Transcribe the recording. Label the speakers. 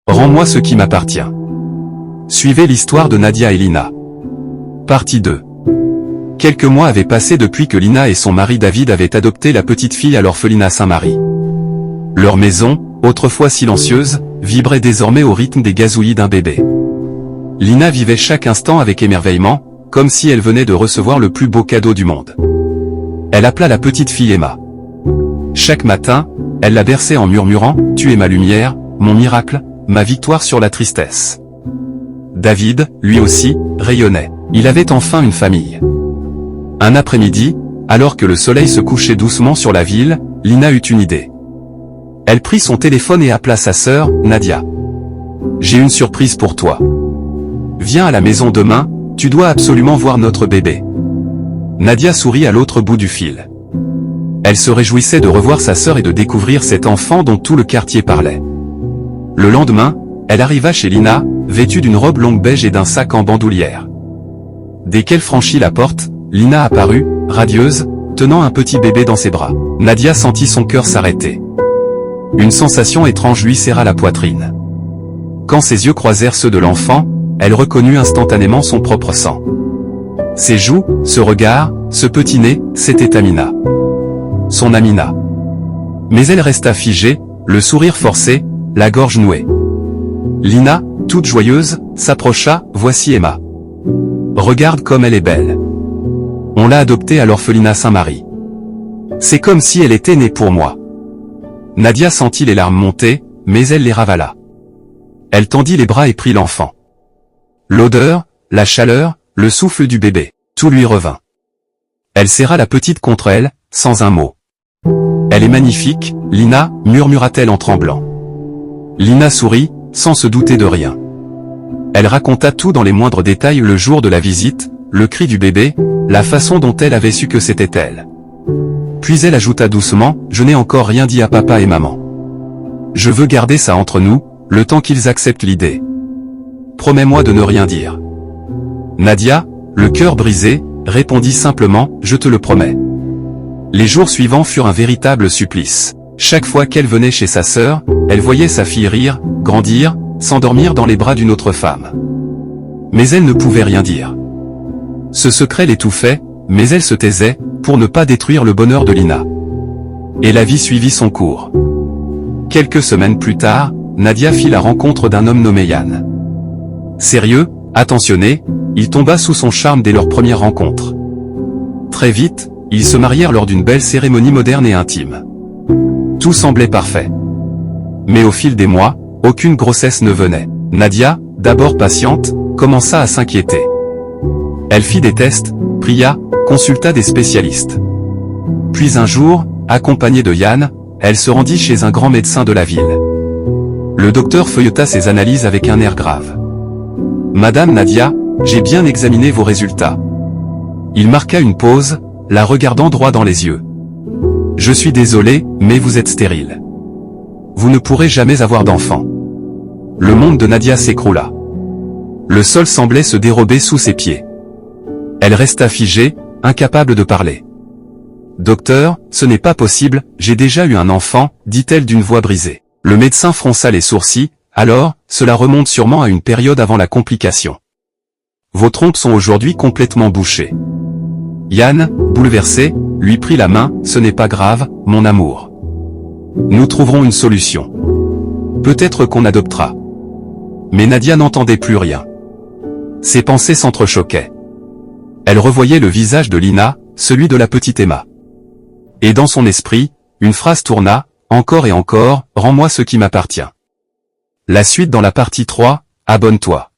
Speaker 1: Rends-moi ce qui m'appartient. Suivez l'histoire de Nadia et Lina. Partie 2. Quelques mois avaient passé depuis que Lina et son mari David avaient adopté la petite fille à l'orphelinat Saint-Marie. Leur maison, autrefois silencieuse, vibrait désormais au rythme des gazouillis d'un bébé. Lina vivait chaque instant avec émerveillement, comme si elle venait de recevoir le plus beau cadeau du monde. Elle appela la petite fille Emma. Chaque matin, elle la berçait en murmurant « Tu es ma lumière, mon miracle, ma victoire sur la tristesse ». David, lui aussi, rayonnait. Il avait enfin une famille. Un après-midi, alors que le soleil se couchait doucement sur la ville, Lina eut une idée. Elle prit son téléphone et appela sa sœur, Nadia. « J'ai une surprise pour toi. Viens à la maison demain, tu dois absolument voir notre bébé. » Nadia sourit à l'autre bout du fil. Elle se réjouissait de revoir sa sœur et de découvrir cet enfant dont tout le quartier parlait. Le lendemain, elle arriva chez Lina, vêtue d'une robe longue beige et d'un sac en bandoulière. Dès qu'elle franchit la porte, Lina apparut, radieuse, tenant un petit bébé dans ses bras. Nadia sentit son cœur s'arrêter. Une sensation étrange lui serra la poitrine. Quand ses yeux croisèrent ceux de l'enfant, elle reconnut instantanément son propre sang. Ses joues, ce regard, ce petit nez, c'était Amina. Son Amina. Mais elle resta figée, le sourire forcé, la gorge nouée. Lina, toute joyeuse, s'approcha, « Voici Emma. Regarde comme elle est belle. On l'a adoptée à l'orphelinat Saint-Marie. C'est comme si elle était née pour moi. » Nadia sentit les larmes monter, mais elle les ravala. Elle tendit les bras et prit l'enfant. L'odeur, la chaleur, le souffle du bébé, tout lui revint. Elle serra la petite contre elle, sans un mot. « Elle est magnifique, Lina, » murmura-t-elle en tremblant. Lina sourit, sans se douter de rien. Elle raconta tout dans les moindres détails, le jour de la visite, le cri du bébé, la façon dont elle avait su que c'était elle. Puis elle ajouta doucement, « Je n'ai encore rien dit à papa et maman. Je veux garder ça entre nous, le temps qu'ils acceptent l'idée. Promets-moi de ne rien dire. » Nadia, le cœur brisé, répondit simplement, « Je te le promets. » Les jours suivants furent un véritable supplice. Chaque fois qu'elle venait chez sa sœur, elle voyait sa fille rire, grandir, s'endormir dans les bras d'une autre femme. Mais elle ne pouvait rien dire. Ce secret l'étouffait, mais elle se taisait, pour ne pas détruire le bonheur de Lina. Et la vie suivit son cours. Quelques semaines plus tard, Nadia fit la rencontre d'un homme nommé Yann. Sérieux, attentionné, il tomba sous son charme dès leur première rencontre. Très vite, ils se marièrent lors d'une belle cérémonie moderne et intime. Tout semblait parfait. Mais au fil des mois, aucune grossesse ne venait. Nadia, d'abord patiente, commença à s'inquiéter. Elle fit des tests, pria, consulta des spécialistes. Puis un jour, accompagnée de Yann, elle se rendit chez un grand médecin de la ville. Le docteur feuilleta ses analyses avec un air grave. « Madame Nadia, j'ai bien examiné vos résultats. » Il marqua une pause, la regardant droit dans les yeux. « Je suis désolé, mais vous êtes stérile. Vous ne pourrez jamais avoir d'enfant. » Le monde de Nadia s'écroula. Le sol semblait se dérober sous ses pieds. Elle resta figée, incapable de parler. « Docteur, ce n'est pas possible, j'ai déjà eu un enfant, » dit-elle d'une voix brisée. Le médecin fronça les sourcils, « Alors, cela remonte sûrement à une période avant la complication. Vos trompes sont aujourd'hui complètement bouchées. » Yann, bouleversé, lui prit la main, « Ce n'est pas grave, mon amour. Nous trouverons une solution. Peut-être qu'on adoptera. » Mais Nadia n'entendait plus rien. Ses pensées s'entrechoquaient. Elle revoyait le visage de Lina, celui de la petite Emma. Et dans son esprit, une phrase tourna, encore et encore, « Rends-moi ce qui m'appartient. » La suite dans la partie 3, abonne-toi.